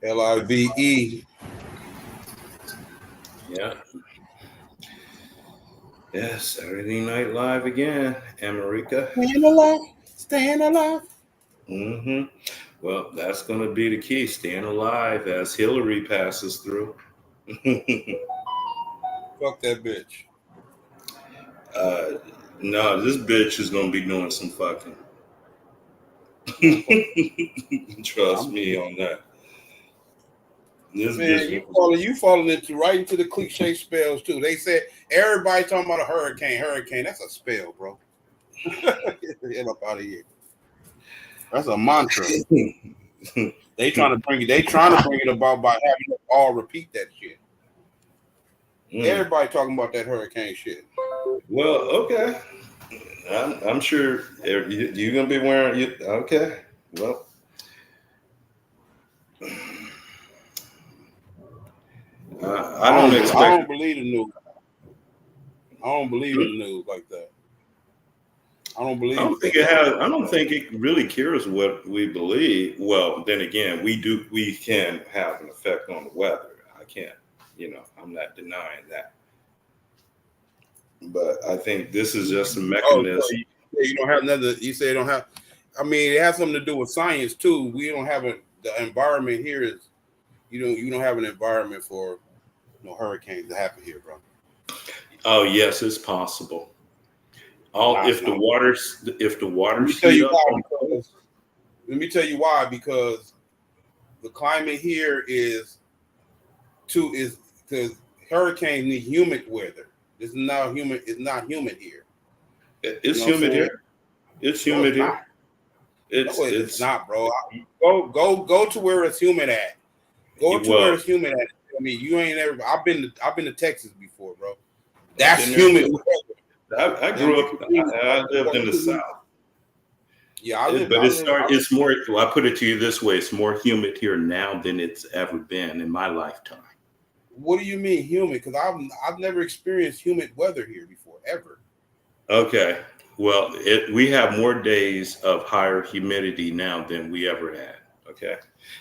LIVE. Yeah. Yes, Saturday Night Live again, America. Staying alive. Staying alive. hmm Well, that's going to be the key, staying alive as Hillary passes through. Fuck that bitch. uh, no, this bitch is going to be doing some fucking. Man, fuck. Trust I'm, me on that. This man, bitch. you falling into right into the cliche spells too. They said everybody talking about a hurricane. Hurricane, that's a spell, bro. Get the hell up out of here. That's a mantra. They trying to bring it. They trying to bring it about by having us all repeat that shit. Mm. Everybody talking about that hurricane shit. Well, okay. I'm sure you're going to be wearing you. Okay. Well, I don't I expect. don't believe the news. I don't believe in the news like that. I don't I believe don't think that it shit. has. I don't think it really cares what we believe. Well, then again, we do. We can have an effect on the weather. I can't. I'm not denying that. But I think this is just a Oh, so mechanism. you don't have another. You say you don't have. I mean, it has something to do with science too. We don't have the environment here is you don't have an environment for hurricanes to happen here, bro. Oh yes, it's possible. All Nah, it's not. if the Let me waters tell heat you up why. on the coast. Let me tell you why. Because the climate here is because hurricanes need humid weather. This is not humid. It's not humid here. You It's know what I'm humid saying? here. It's No, humid it's here. not. No, it's It's not, bro. Go to where it's humid at. Go to where well. it's humid at. I mean, you ain't ever. I've been to Texas before, bro. I've That's been there humid too. weather. I Now grew you up. can see, I lived in the South. yeah, I live. But I live. I live. It's more. Well, I put it to you this way: it's more humid here now than it's ever been in my lifetime. What do you mean humid? Because I've never experienced humid weather here before, ever. Okay. Well, we have more days of higher humidity now than we ever had. Okay.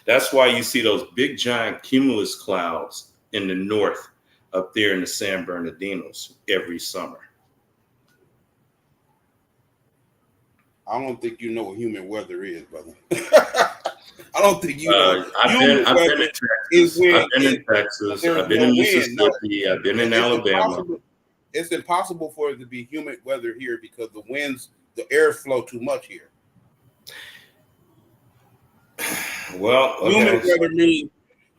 That's why you see those big giant cumulus clouds in the north up there in the San Bernardinos every summer. I don't think you know what humid weather is, brother. I don't think you know. Humid I've been in weather is Texas. when I've been in Texas. there's I've been no in wind. No, Mississippi. I've been in it's Alabama. impossible. It's impossible for it to be humid weather here because the airflow too much here. Well, Humid okay. weather means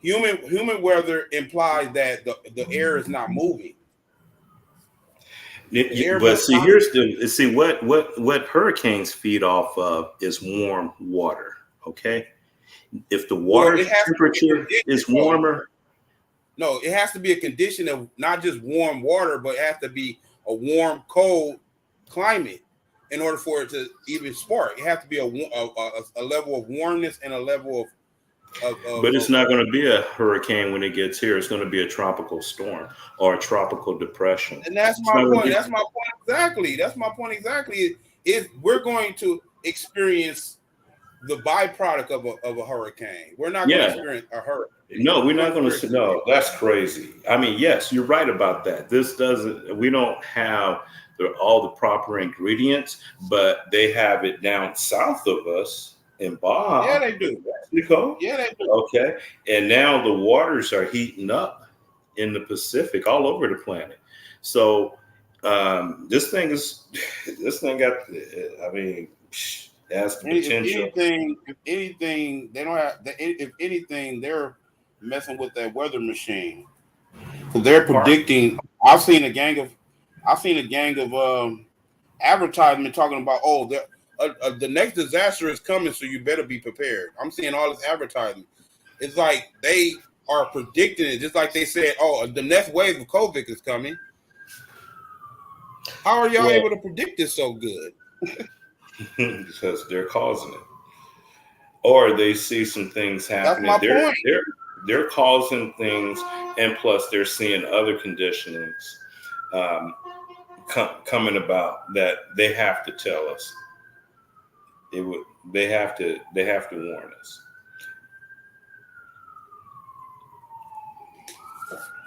humid weather implies that the air is not moving. The air But must see, constantly. here's the see what hurricanes feed off of is warm water. Okay, if the Well, water it has to be a temperature condition. is warmer, No, it has to be a condition of not just warm water, but it has to be a warm, cold climate in order for it to even spark. It has to be a level of warmness and a level but it's not of going to be a hurricane when it gets here. It's going to be a tropical storm or a tropical depression. and that's It's my not going to point. be. That's my point exactly. That's my point exactly. If we're going to experience the byproduct of a hurricane, we're not going to Yeah, experience a hurricane. no, we're We're going not to going to. experience No, that's crazy. I mean, yes, you're right about that. This doesn't. We don't have all the proper ingredients, but they have it down south of us in yeah, Baja, they in do. Mexico. Yeah, they do. Okay, and now the waters are heating up in the Pacific, all over the planet. So this thing is, this thing got. I mean, it has the potential. If anything, they don't have. If anything, they're messing with that weather machine because they're predicting. I've seen a gang of, I've seen a gang of advertisement talking about, oh, the next disaster is coming, so you better be prepared. I'm seeing all this advertisement. It's like they are predicting it, just like they said, oh, the next wave of COVID is coming. How are y'all Well, able to predict this so good? because they're causing it, or they see some things That's my happening. point. They're causing things, and plus they're seeing other conditionings um, coming about that they have to tell us. It would they have to warn us.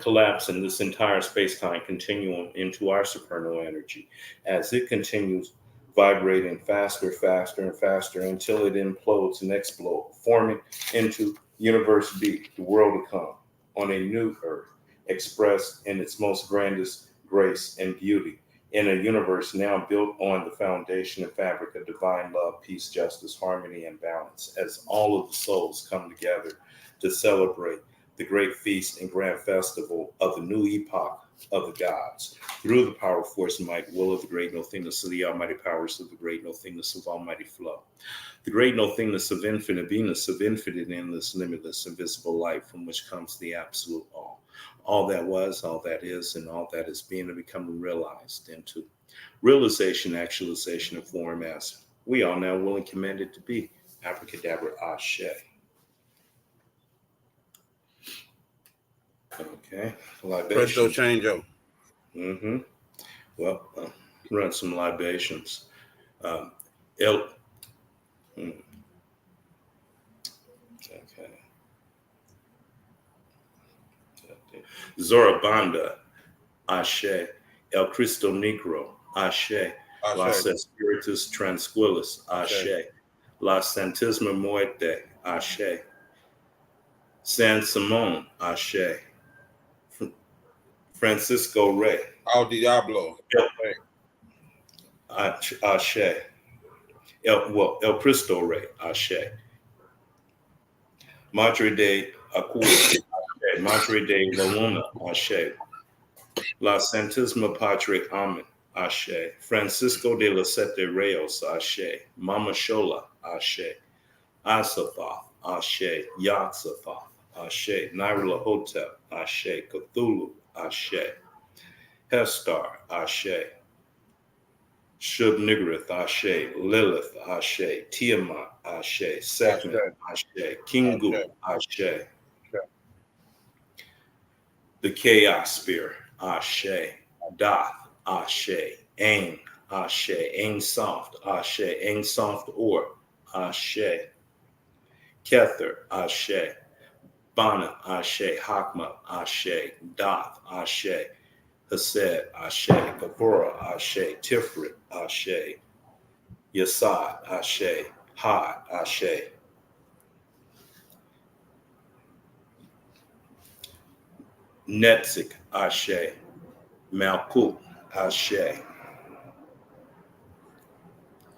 collapsing this entire space-time continuum into our supernal energy as it continues vibrating faster, faster, and faster until it implodes and explodes, forming into Universe B, the world to come, on a new earth, expressed in its most grandest grace and beauty, in a universe now built on the foundation and fabric of divine love, peace, justice, harmony, and balance, as all of the souls come together to celebrate the great feast and grand festival of the new epoch of the gods, through the power, force, and might, will of the great nothingness of the almighty powers of the great nothingness of almighty flow, the great nothingness of infinite Venus, of infinite, endless, limitless, invisible light, from which comes the absolute all that was, all that is, and all that is being and becoming realized into realization, actualization, and form as we are now willing and commanded to be. Abracadabra, Ashe. Okay, Presto libations. changeo. Mm-hmm. Well, run some libations. El. mm, Okay. Zorabanda, Ashe. El Cristo Negro, Ashe. Las Ashe. Espiritus Transquilis, Ashe. Ashe. La Santisima Muerte, Ashe. San Simon, Ashe. Francisco Rey, Al Diablo. Ashe. El Cristo Rey, Ashe. Madre de Acua, Ashe. Madre de la Luna, Ashe. La Santisima Padre Amen, Ashe. Francisco de los Sete Reyes, Ashe. Mama Shola, Ashe. Asathoth, Ashe. Yatsathoth, Ashe. Naira Hotep, Ashe. Cthulhu, Ashe. Hestar, Ashe. Shub Niggurath, Ashe. Lilith, Ashe. Tiamat, Ashe. Sekhmet, Ashe. Kingu, Ashe. The Chaos Spear, Ashe. Doth, Ashe. Ain, Ashe. Ain Soft, Ashe. Ain Soft Or, Ashe. Kether, Ashe. Bana, Ashe. Hakma, Ashe. Doth, Ashe. Hased, Ashe. Gabora, Ashe. Tifrit, Ashe. Yasad, Ashe. Had, Ashe. Netzik, Ashe. Malkut, Ashe.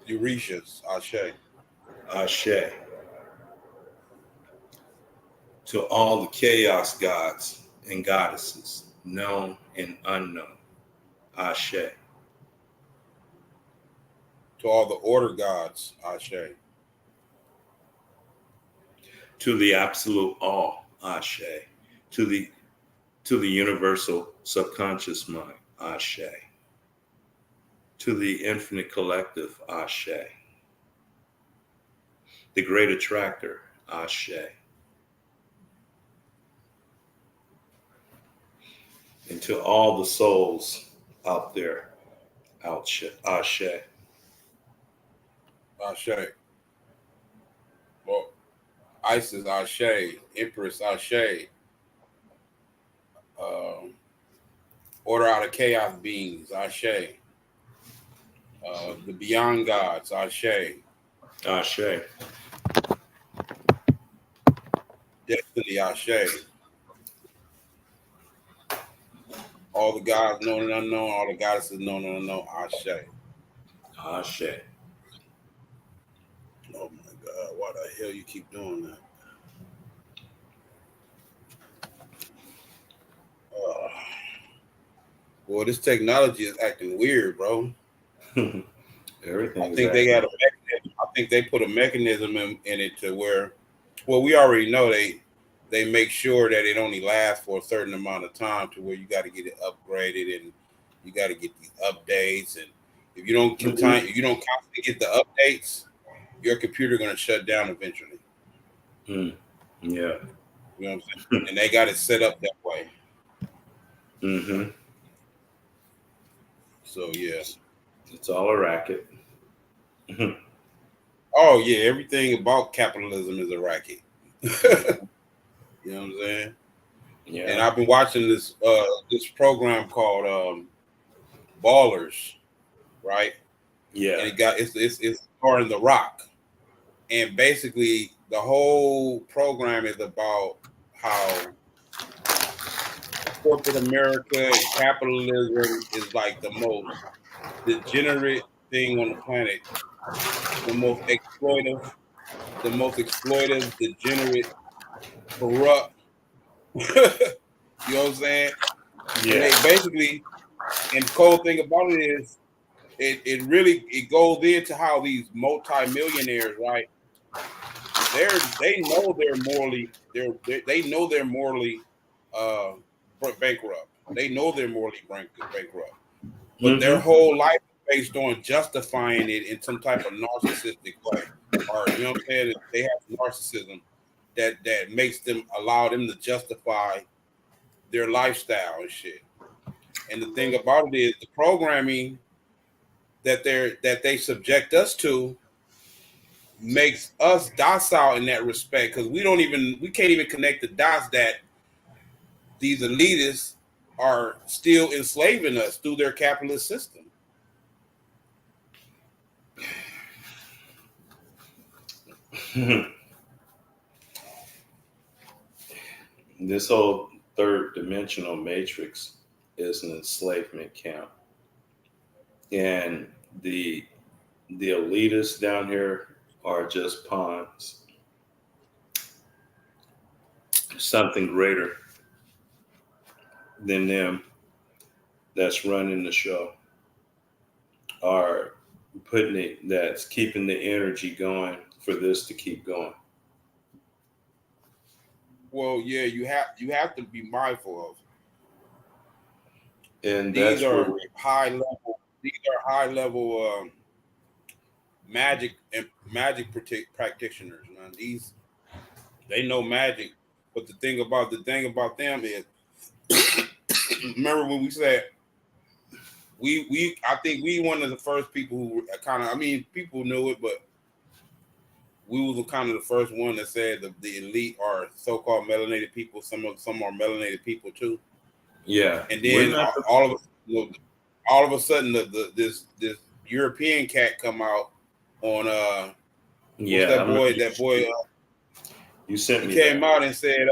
Euretius. Ashe. Ashe. To all the chaos gods and goddesses, known and unknown, Ashe. To all the order gods. Ashe. To the absolute all, Ashe. To the universal subconscious mind, Ashe. To the infinite collective, Ashe. The great attractor, Ashe. And to all the souls out there, Ashe. Ashe. Well, Isis. Ashe. Empress. Ashe. Order out of chaos beings. Ashe. The beyond gods. Ashe. Ashe. Destiny. Ashe. All the gods known and unknown. All the goddesses known and unknown. Ashe. Ashe. Oh my God! Why the hell you keep doing that? Boy, this technology is acting weird, bro. Everything. I think they got a mechanism. I think they put a mechanism in it to where, well, we already know they make sure that it only lasts for a certain amount of time to where you got to get it upgraded and you got to get these updates. And if you don't constantly get the updates, your computer gonna shut down eventually. Yeah. You know what I'm saying? And they got it set up that way. Mm-hmm. So yeah. It's all a racket. Oh yeah, everything about capitalism is a racket. You know what I'm saying? And Yeah. I've been watching this program called Ballers, right? And Yeah. it's starring The Rock, and basically the whole program is about how corporate America and capitalism is like the most degenerate thing on the planet, the most exploitive, degenerate, corrupt. You know what I'm saying? And Yeah. they basically, and the cool thing about it is, it really it goes into how these multimillionaires, right? They know they know they're morally uh, bankrupt. They know they're morally bankrupt, but their Mm-hmm. whole life is based on justifying it in some type of narcissistic way, or you know what I'm saying? They have narcissism that makes them allow them to justify their lifestyle and shit. And the thing about it is the programming that they subject us to makes us docile in that respect, because we can't even connect the dots that these elitists are still enslaving us through their capitalist system. This whole third dimensional matrix is an enslavement camp, and the the elitists down here are just pawns. Something greater than them that's running the show are putting it, that's keeping the energy going for this to keep going. Well, yeah, you have to be mindful of And these that's where are we, high level magic practitioners. Man. These they know magic, but the thing about them is, remember when we said we I think we one of the first people who kind of, I mean, people knew it, but we was kind of the first one that said the elite are so-called melanated people. Some are melanated people too. yeah, And we're then not the, all of a sudden this European cat come out on what's yeah, I that remember boy? That boy you sent he me came that. out and said,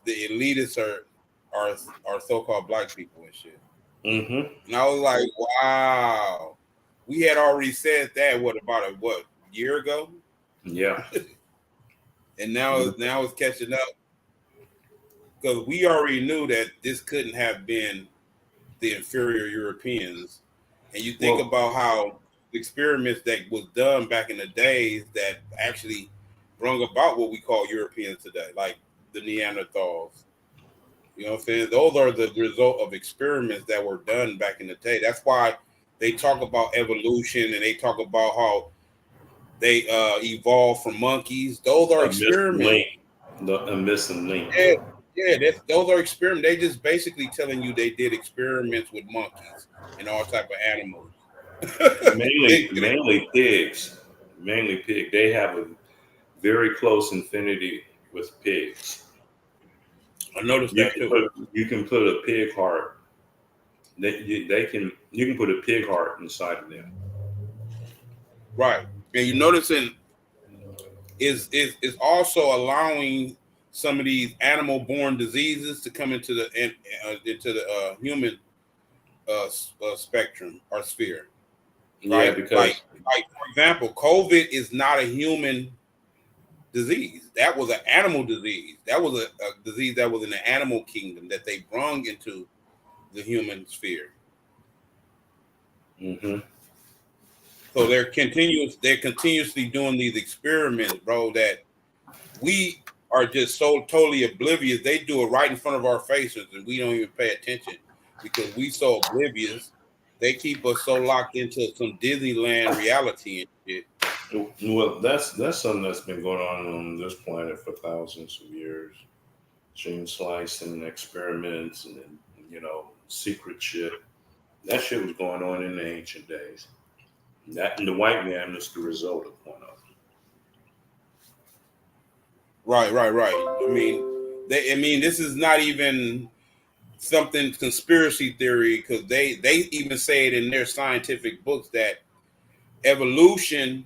the elitists are are so-called black people and shit. Mm-hmm. And I was like, wow, we had already said that what about a year ago, Yeah. and now it's catching up, because we already knew that this couldn't have been the inferior Europeans. And you think Well, about how experiments that was done back in the days that actually brought about what we call Europeans today, like the Neanderthals. You know what I'm saying? Those are the result of experiments that were done back in the day. That's why they talk about evolution, and they talk about how they evolved from monkeys. Those are a missing experiments. link. A missing link. Yeah, yeah, those are experiments. They just basically telling you they did experiments with monkeys and all type of animals. Mainly, mainly pigs. Mainly pig. They have a very close infinity with pigs. I noticed You that can too. put a pig heart. They can you can put a pig heart inside of them. Right, and you noticing is also allowing some of these animal born diseases to come into the human spectrum or sphere. Yeah, Right, because like for example, COVID is not a human disease. That was an animal disease. That was a disease that was in the animal kingdom that they brung into the human sphere. hmm So they're continuously doing these experiments, bro, that we are just so totally oblivious. They do it right in front of our faces and we don't even pay attention because we so oblivious. They keep us so locked into some Disneyland reality and shit. well, that's something that's been going on this planet for thousands of years. Gene slicing experiments and secret shit. That shit was going on in the ancient days. That and the white man was the result of one of Right. I mean, I mean, this is not even something conspiracy theory because they even say it in their scientific books that evolution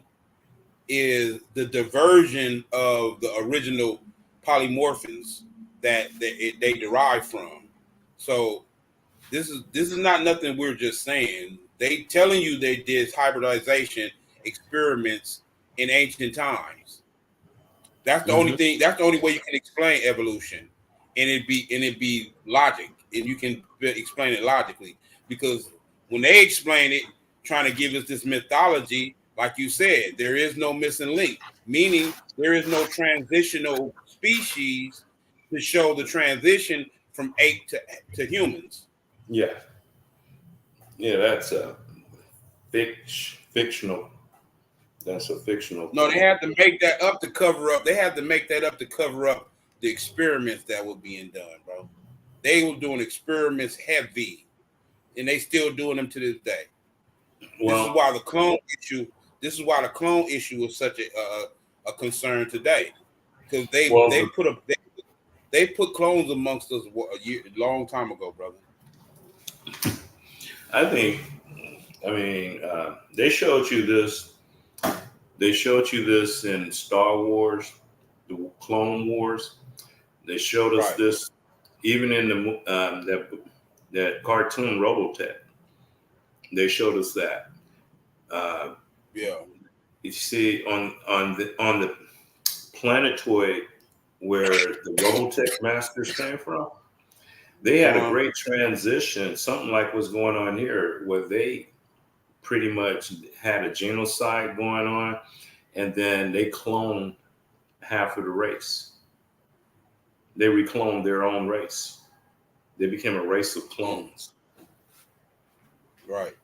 is the diversion of the original polymorphins that they derive from. So this is not nothing we're just saying. They telling you they did hybridization experiments in ancient times. That's the only Mm-hmm. thing. That's the only way you can explain evolution, and it be logic, and you can explain it logically. Because when they explain it, trying to give us this mythology, like you said, there is no missing link, meaning there is no transitional species to show the transition from ape to humans. Yeah, yeah, that's a fictional. That's a fictional No, they thing. had to make that up to cover up. They had to make that up to cover up the experiments that were being done, bro. They were doing experiments heavy, and they still doing them to this day. This is Well, why the clone issue. This is why the clone issue is such a concern today, because well, they put clones amongst us a long time ago, brother. I think. I mean, they showed you this. They showed you this in Star Wars, the Clone Wars. They showed us Right. this even in that cartoon Robotech. They showed us that. Uh, Yeah. you see on the planetoid where the Robotech masters came from, they had a Uh-huh. great transition, something like what's going on here, where they pretty much had a genocide going on, and then they cloned half of the race. They recloned their own race. They became a race of clones. Right.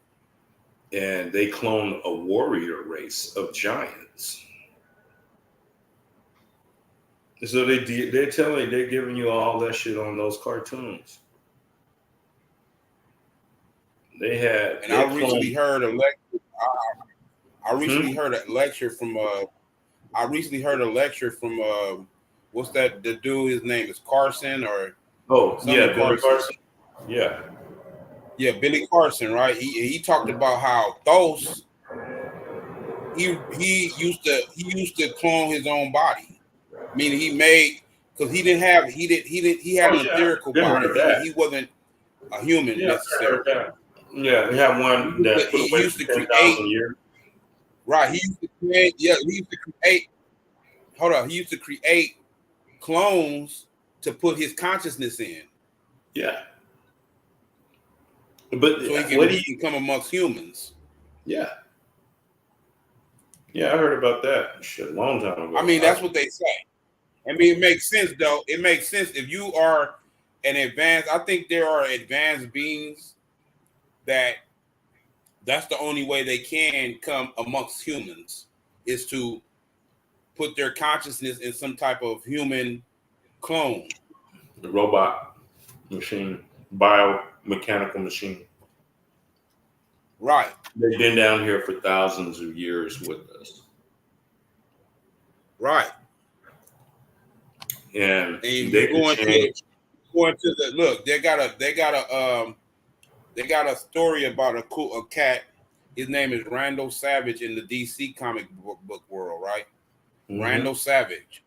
And they cloned a warrior race of giants. So they're telling you, they're giving you all that shit on those cartoons. They had And they I recently cloned. heard a lecture. I recently Hmm? heard a lecture from I recently heard a lecture from what's that the dude, his name is Carson or Oh something yeah, Billy Carson. Carson. Yeah. Yeah, Billy Carson, right? He talked about how Thos he used to clone his own body. Meaning he made because he had Oh an yeah, etherical been body. heard He that. he wasn't a human Yeah, I heard necessarily. that. Yeah, they have He one used to, that put he away used to for ten create thousand years. right. He used to create. Hold on. He used to create clones to put his consciousness in, Yeah, but so he what can do he you? can come amongst humans. Yeah, yeah, I heard about that shit a long time I ago. mean, that's what they say. I mean, it makes sense though. It makes sense if you are an advanced. I think there are advanced beings that that's the only way they can come amongst humans is to put their consciousness in some type of human clone. The robot machine, biomechanical machine. Right, They've been down here for thousands of years with us, right. and And they you could change. going to the look. They got a story about a cat. His name is Randall Savage in the DC comic book world, right? Hmm. Randall Savage.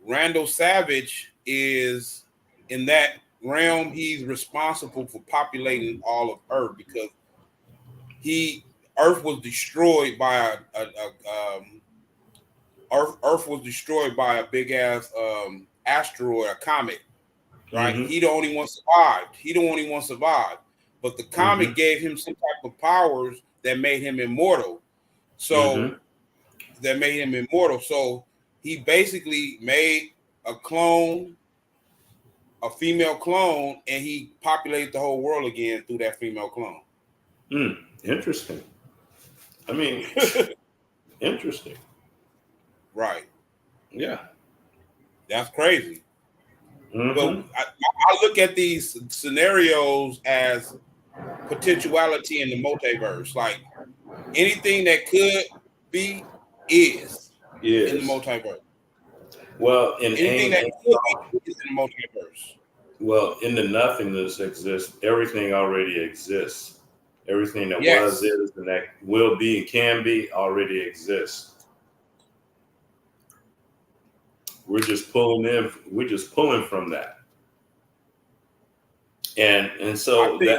Randall Savage is in that realm. He's responsible for populating all of Earth because he Earth was destroyed by Earth was destroyed by a big ass asteroid, a comet. Right? Hmm. He the only one survived. He the only one survived. But the Hmm. comet gave him some type of powers that made him immortal. Hmm. So that made him immortal. So he basically made a clone, a female clone, and he populated the whole world again through that female clone. Mm, interesting. I mean, interesting. Right. Yeah. That's crazy. But Hmm. I look at these scenarios as potentiality in the multiverse. Like anything that could be is in the Is multiverse. Well, Anything that could be is in the multiverse. well, in the nothingness exists. Everything already exists. Everything that was, Yes. is, and that will be and can be already exists. We're just pulling in. We're just pulling from that, and I so think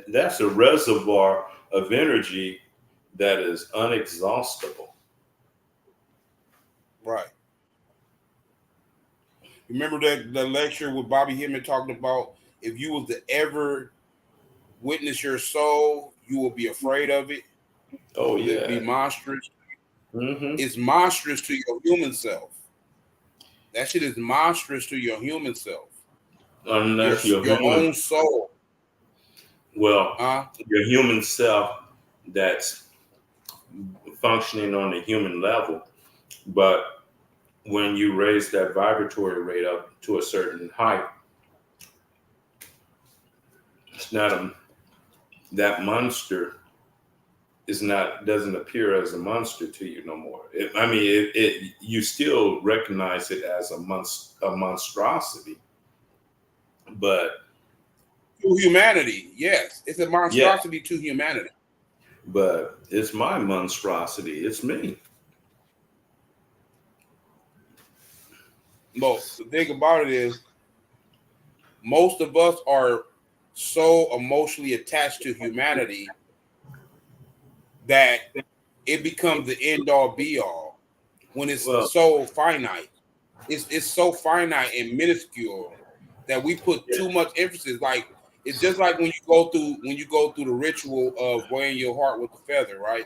that's a reservoir of energy that is unexhaustible. right. Remember that lecture with Bobby Hemmett talking about if you was to ever witness your soul, you will be afraid of it Oh because it'd be yeah. monstrous. Hmm. It's monstrous to your human self. That shit is monstrous to your human self. Your Unless you're your human, own soul. well, Huh? your human self that's functioning on a human level, but when you raise that vibratory rate up to a certain height, it's not a that monster is not doesn't appear as a monster to you no more. It you still recognize it as a monstrosity, but To humanity, yes. It's a yeah, monstrosity to humanity. but it's my monstrosity. It's me. But the thing about it is most of us are so emotionally attached to humanity that it becomes the end all be all when it's Well, so finite. It's so finite and minuscule that we put yeah, too much emphasis. Like it's just like when you go through the ritual of wearing your heart with the feather, right?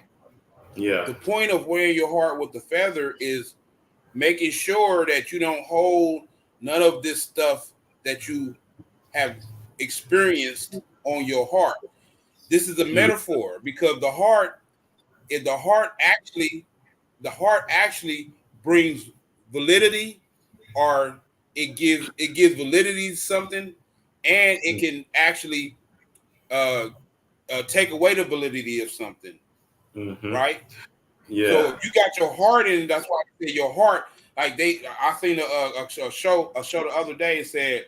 yeah. The point of wearing your heart with the feather is making sure that you don't hold none of this stuff that you have experienced on your heart. This is a Mm, metaphor because the heart actually brings validity, or it gives validity to something, and it mm, can actually uh, take away the validity of something, mm-hmm. right? So Yeah. if you got your heart in, that's why I say your heart. Like I seen a show the other day. It said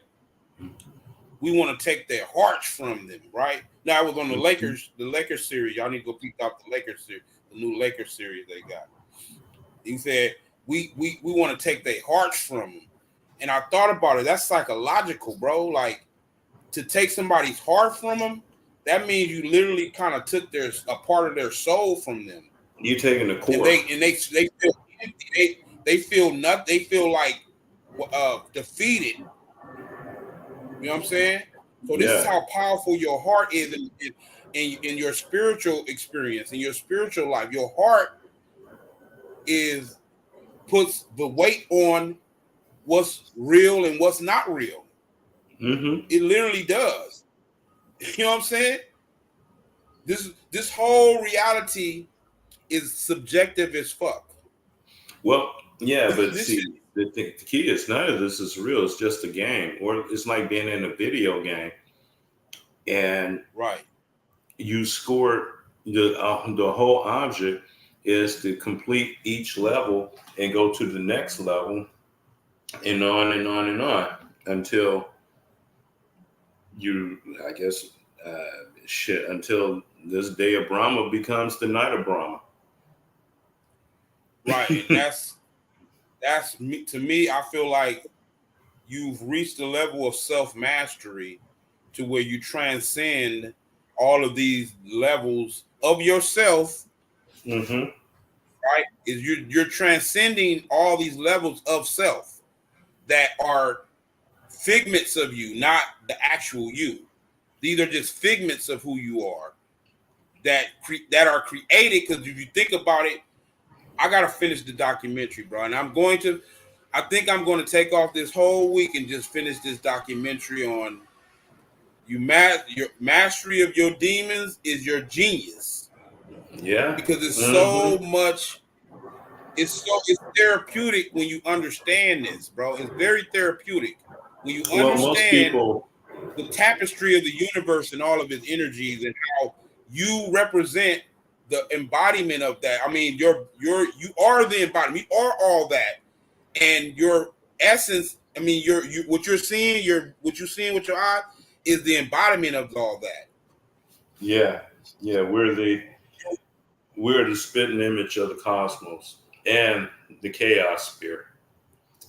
we want to take their hearts from them, right? Now I was on Mhm. The Lakers series. Y'all need to go peek out the Lakers series, the new Lakers series they got. He said we want to take their hearts from them, and I thought about it. That's psychological, bro. Like to take somebody's heart from them, that means you literally kind of took a part of their soul from them, You taking the and core. they feel empty. They feel nothing. They feel like defeated. You know what I'm saying? So this is Yeah. how powerful your heart is in your spiritual experience, in your spiritual life. Your heart is puts the weight on what's real and what's not real. Hmm. It literally does. You know what I'm saying? This whole reality is subjective as fuck. Well, yeah, but This shit, see, the key is none of this is real. It's just a game, or it's like being in a video game, and right, you score the whole object is to complete each level and go to the next level, and on and on and on until you, I guess, until this day of Brahma becomes the night of Brahma. right, and that's me. To me, I feel like you've reached a level of self mastery to where you transcend all of these levels of yourself. Hmm. Right? Is you're transcending all these levels of self that are figments of you, not the actual you. These are just figments of who you are that are created. Because if you think about it, I gotta finish the documentary, bro, and I'm going to. I think I'm going to take off this whole week and just finish this documentary on your mastery of your demons is your genius Yeah. because it's Hmm. so much. It's therapeutic when you understand this, bro. It's very therapeutic when you Well, most understand people. the tapestry of the universe and all of its energies and how you represent the embodiment of that. I mean, you are the embodiment. You are all that, and your essence. I mean, what you're seeing, what you're seeing with your eye, is the embodiment of all that. Yeah, yeah, we're the spitting image of the cosmos and the chaos spirit.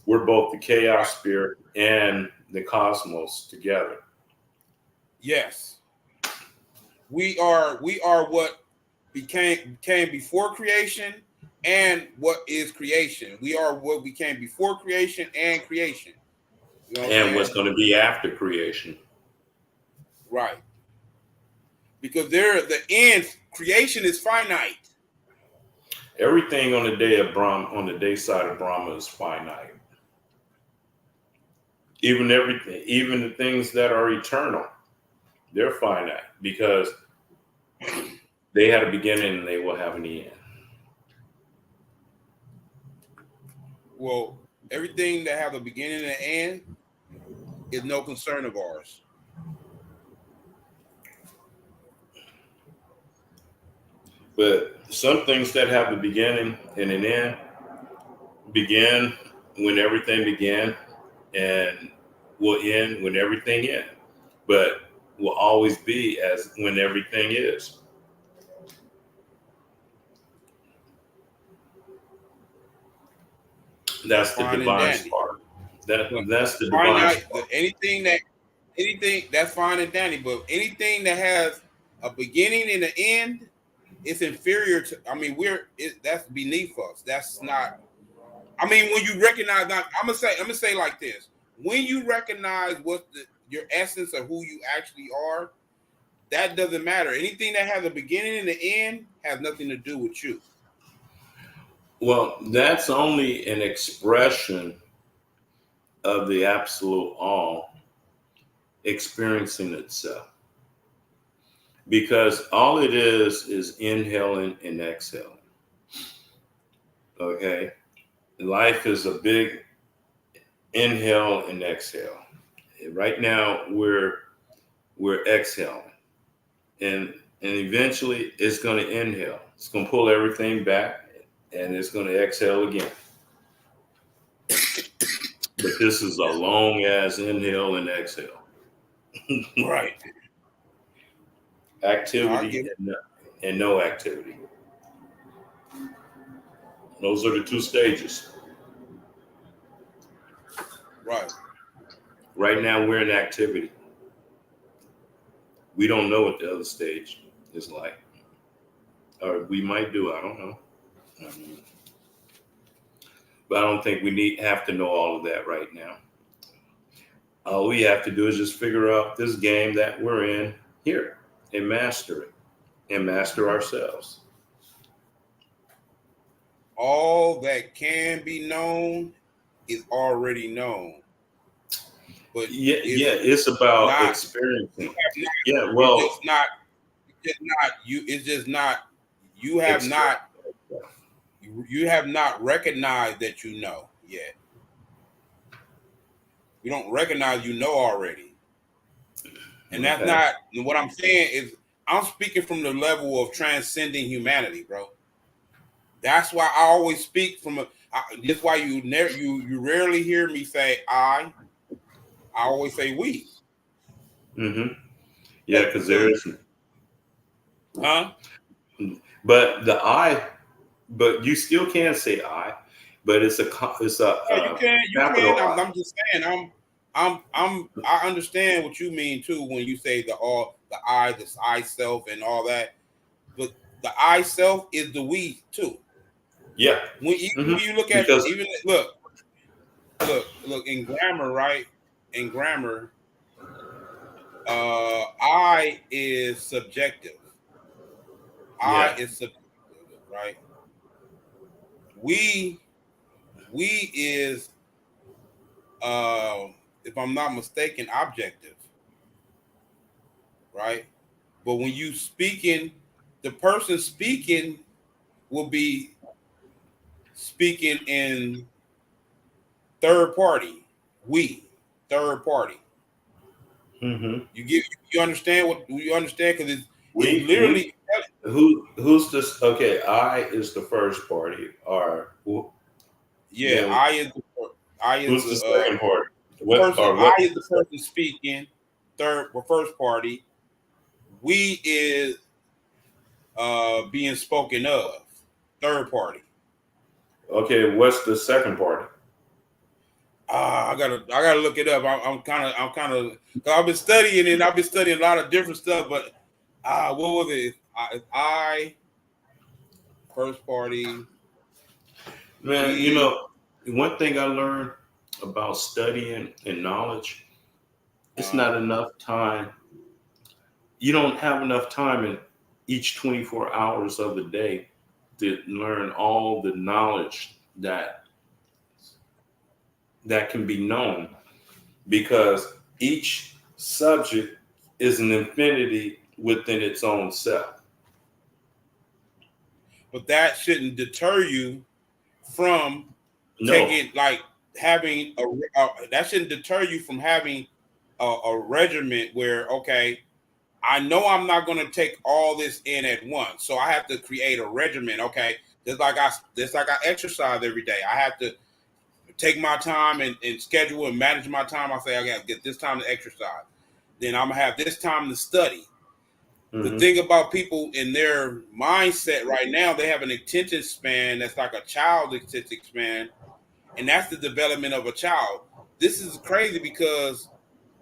We're both the Right. chaos spirit and the cosmos together. Yes. We are what became before creation and what is creation. We are what became before creation and creation. You know what I'm And what's saying? going to be after creation. Right. Because the end creation is finite. Everything on the day of Brahma, on the day side of Brahma, is finite. Even everything, even the things that are eternal, they're finite because they had a beginning and they will have an end. Well, everything that have a beginning and an end is no concern of ours. But some things that have a beginning and an end begin when everything began and will end when everything ends. But will always be as when everything is. That's the Fine and divine dandy. spark. But That's the divine finite, spark. anything that's fine and dandy, but anything that has a beginning and an end, it's inferior to. I mean, that's beneath us. That's not. I mean, when you recognize, I'm gonna say like this: when you recognize your essence of who you actually are, that doesn't matter. Anything that has a beginning and an end has nothing to do with you. Well, that's only an expression of the absolute all experiencing itself. Because all it is inhaling and exhaling. Okay. Life is a big inhale and exhale. Right now we're exhaling. And eventually it's gonna inhale. It's gonna pull everything back and it's gonna exhale again. But this is a long ass inhale and exhale. Right. No, I Activity get it. and no activity. Those are the two stages. Right. Right now we're in activity. We don't know what the other stage is like. Or we might do, I don't know. But I don't think we have to know all of that right now. All we have to do is just figure out this game that we're in here and master it and master ourselves. All that can be known is already known, but Yeah, it's it's about not. You experiencing. have not. Yeah, It's well, just not. It's just not. You. It's just not. You have experience. not. You have not recognized that you know yet. You don't recognize you know already, and that's Okay. not what I'm saying. Is I'm speaking from the level of transcending humanity, bro. That's why I always speak from a. That's why you never you rarely hear me say I. I always say we. Mm-hmm. Yeah, But because there because is, huh? but the I, but you still can say I, but it's a Yeah, you can. You can. capital I. I'm just saying. I understand what you mean too when you say the I self and all that. But the I self is the we too. Yeah. When Hmm. you look at Because even look in grammar, right? In grammar, I is subjective. I yeah, is subjective, right? We we is if I'm not mistaken, objective, right? But when you speaking, the person speaking will be speaking in third party. We third party. hmm You understand what you understand because it's we literally who's this? Okay, I is the first party, or yeah. then I is the I is Who's the second party? What person. or I what? is the person speaking. Third, or first party. We is being spoken of. Third party. Okay, what's the second party? I gotta look it up. I'm kind of. I've been studying and I've been studying a lot of different stuff. But what was it? I first party. Man, We one thing I learned about studying and knowledge, it's not enough time. You don't have enough time in each 24 hours of the day to learn all the knowledge that can be known, because each subject is an infinity within its own self. but that shouldn't deter you from No, taking having that shouldn't deter you from having a regiment where okay, I know I'm not going to take all this in at once, so I have to create a regimen. Okay, just like I exercise every day. I have to take my time and schedule and manage my time. I say I got to get this time to exercise. Then I'm gonna have this time to study. The mm-hmm. thing about people in their mindset right now, they have an attention span that's like a child's attention span, and that's the development of a child. This is crazy because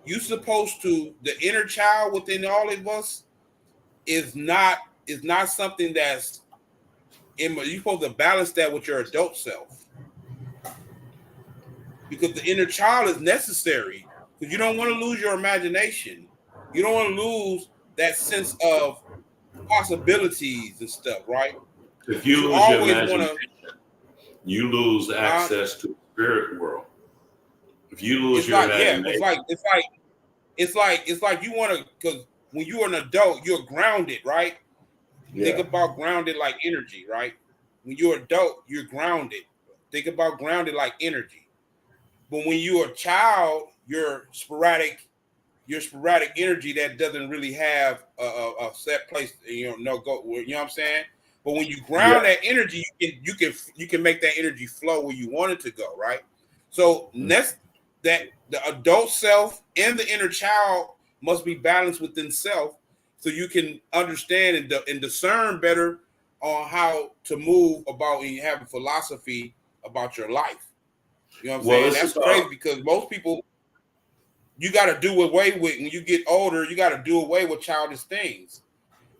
you're supposed to the inner child within all of us is not something that's you're supposed to balance that with your adult self because the inner child is necessary because you don't want to lose your imagination. You don't want to lose that sense of possibilities and stuff, right? If But you you lose your always want imagination, to. you lose access to the spirit world. If you lose It's your like yeah, imagination, it's like you want to because when you're an adult, you're grounded, right? Think yeah, about grounded like energy, right? When you're adult, you're grounded. Think about grounded like energy. But when you're a child, you're sporadic energy that doesn't really have a set place, no go. You know what I'm saying? But when you yeah, ground that energy, you can make that energy flow where you want it to go, right? So that's that the adult self and the inner child must be balanced within self, so you can understand and discern better on how to move about and have a philosophy about your life. You know what I'm well, saying? it's That's crazy about because most people you got to do away with when you get older. You got to do away with childish things.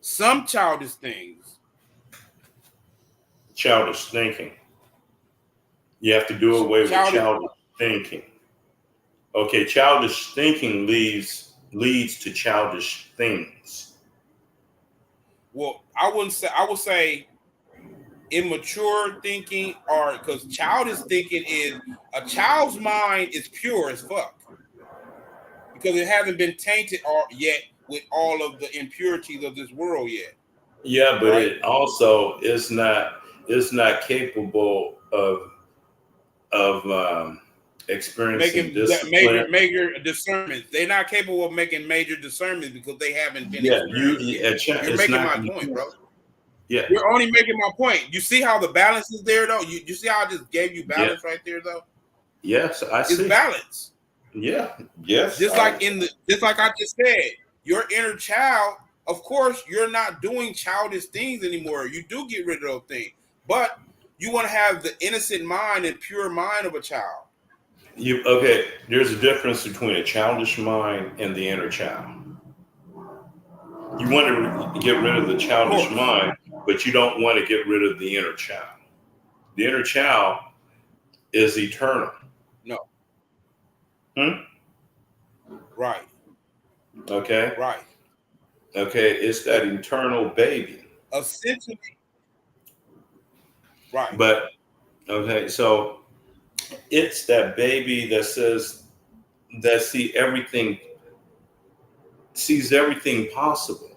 Some childish things. childish thinking. You have to do away with Childish. childish thinking. Okay, childish thinking leads to childish things. Well, I wouldn't say. I would say immature thinking, or because childish thinking is a child's mind is pure as fuck because it hasn't been tainted yet with all of the impurities of this world yet, Yeah, but right? it also is not capable of experiencing Making discipline. major discernments. They're not capable of making major discernments because they haven't been Yeah, experienced yet. You're it's making not. my point, bro. Yeah, You're only making my point. You see how the balance is there, though. You see how I just gave you yeah, balance right there, though. yes, I It's see. balance. Yeah, yes, Just like I just said, your inner child. Of course, you're not doing childish things anymore. You do get rid of those things, but you want to have the innocent mind and pure mind of a child. okay. There's a difference between a childish mind and the inner child. You want to get rid of the Of childish course, mind, but you don't want to get rid of the inner child. The inner child is eternal. no, Hmm? right, Okay. right. Okay. It's that But eternal baby. essentially, right. But okay, so it's that baby that says that sees everything possible.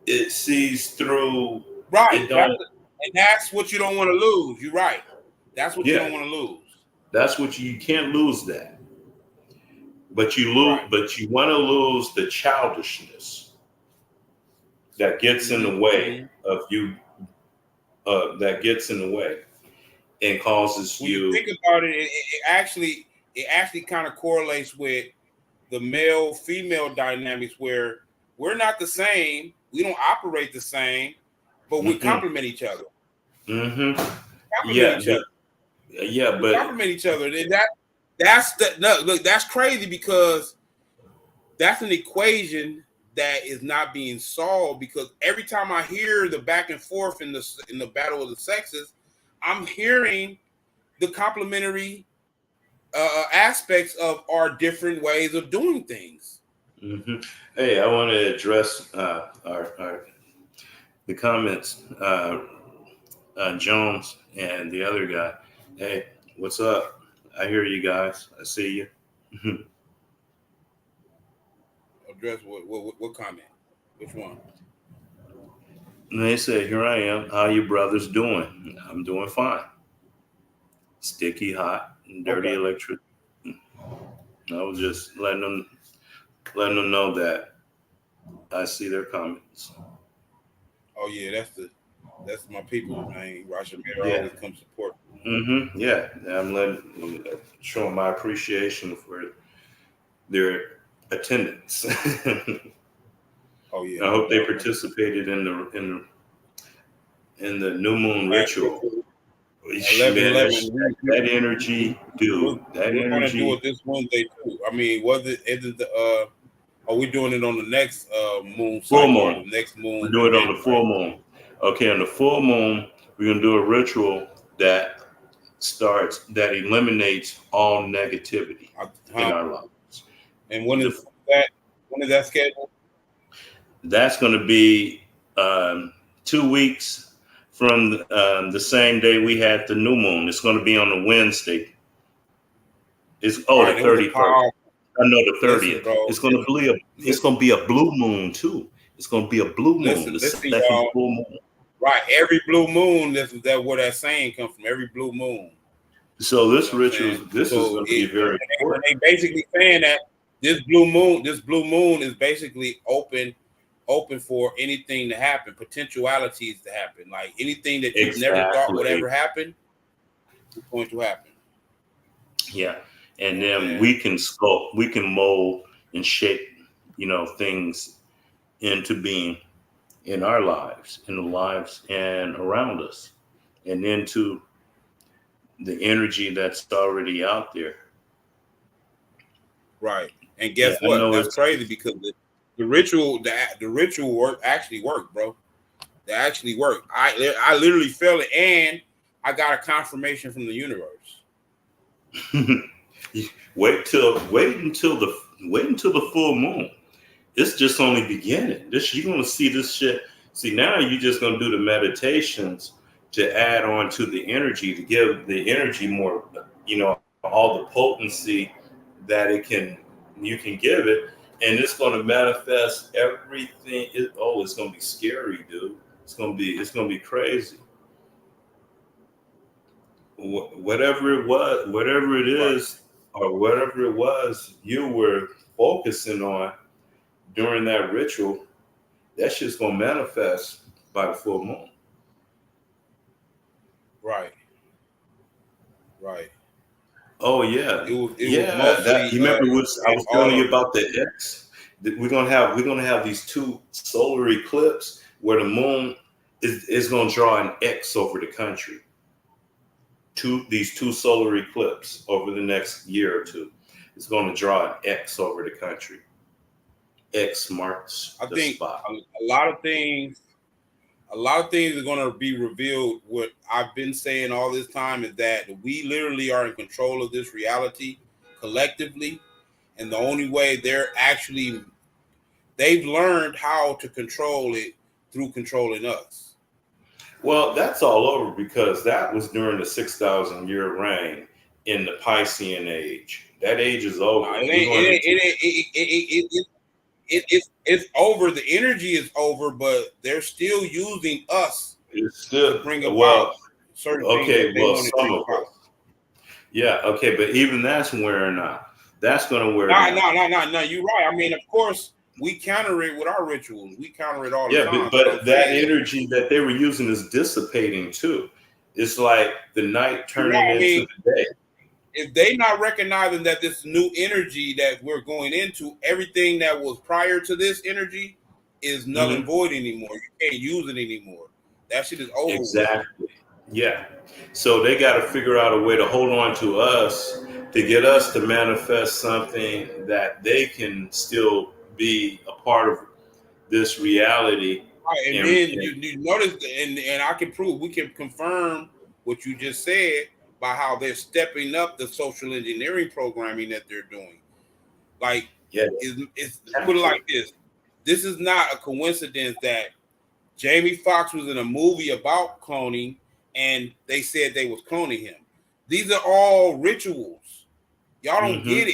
It sees through. Right. It don't. And that's what you don't want to lose. You're right. That's what you Yeah, don't want to lose. that's what you can't lose that. But you lose. Right. But you want to lose the childishness that gets in the way Mm-hmm. of you. That gets in the way. and causes when you you. think about it, it actually kind of correlates with the male female dynamics where we're not the same, we don't operate the same, but we Mm-mm. complement each other. Mm-hmm. Complement Yeah, each other. yeah, We but compliment each other. And that's the no look, that's crazy because that's an equation that is not being solved because every time I hear the back and forth in the battle of the sexes, I'm hearing the complementary aspects of our different ways of doing things. hmm hey, I want to address the comments, Jones and the other guy. Hey, what's up? I hear you guys. I see you. Address what comment? Which one? And they said, "Here I am. How you brothers doing? I'm doing fine. Sticky, hot, and dirty Okay. electric." I was just letting them know that I see their comments. Oh yeah, that's my people, man. Rashomir Yeah. always come support. Yeah. I'm showing my appreciation for their attendance. I Oh yeah, no hope they doubt. participated in the new moon ritual. Man, Man, 11/11. that energy, We're, dude. That we're gonna do energy. it this Wednesday too. I mean, was it? Is it the? Are we doing it on the next moon Full cycle or moon. the next We're moon doing it on event? the Right. full moon. Okay, on the full moon, we're gonna do a ritual that that eliminates all negativity in our lives. And when is The, that? When is that scheduled? that's going to be 2 weeks from the same day we had the new moon. It's going to be on a Wednesday. It's All right. the It was a 31st. power. I know the Listen, 30th. bro. It's Listen, going to be a blue moon too. It's going to be a blue moon, the listen, second y'all. full moon. Right. Every blue moon. This is that where that saying comes from. Every blue moon. So You this know what I'm saying? ritual, this is So going to be very when important. they basically saying that this blue moon is basically open for anything to happen, potentialities to happen, like anything that you never thought would Exactly. ever happen is going to happen. Yeah. You And know what I'm then saying? we can sculpt, we can mold and shape, things into being in our lives, in the lives and around us, and into the energy that's already out there. Right. And Yeah, guess I what? know That's it's crazy because the ritual work actually worked, bro. They actually worked. I literally felt it, and I got a confirmation from the universe. wait until the full moon. It's just only beginning. This you're gonna see this shit. See now you're just gonna do the meditations to add on to the energy to give the energy more, all the potency that you can give it, and it's gonna manifest everything. It's gonna be scary, dude. It's gonna be crazy. Whatever it Right. is, or whatever it was you were focusing on during that ritual, that shit's gonna manifest by the full moon. Right. Right. Oh yeah, It was yeah. That mostly you remember I was telling all you of it. about the X. That we're gonna have these two solar eclipse where the moon is gonna draw an X over the country. These two solar eclipse over the next year or two. It's going to draw an X over the country. X marks I the think spot. a lot of things are going to be revealed. What I've been saying all this time is that we literally are in control of this reality collectively, and the only way they've learned how to control it through controlling us. Well, that's all over because that was during the 6,000 year reign in the Piscean age. That age is No, over. it We're ain't. going into It's over. The energy is over, but they're still using us it's to still bring about well. certain things that Okay, they well, want to some bring of about. us. Yeah, okay, but even that's wearing out. That's going to wear No, down. no, no, no, no. You're right. I mean, of course, we counter it with our rituals. We counter it all the Yeah, time. But I'm but that saying is, energy that they were using is dissipating too. It's like the night You're turning right. I into mean, the day. if they not recognizing that this new energy that we're going into, everything that was prior to this energy is null and Hmm. void anymore. You can't use it anymore. That shit is over with. Exactly. Yeah. So they got to figure out a way to hold on to us to get us to manifest something that they can still be a part of this reality. Right, and And, then and you notice, and I can prove, we can confirm what you just said by how they're stepping up the social engineering programming that they're doing. Like, yeah, it's put have it to. like this: this is not a coincidence that Jamie Foxx was in a movie about cloning, and they said they was cloning him. These are all rituals. Y'all don't Hmm. get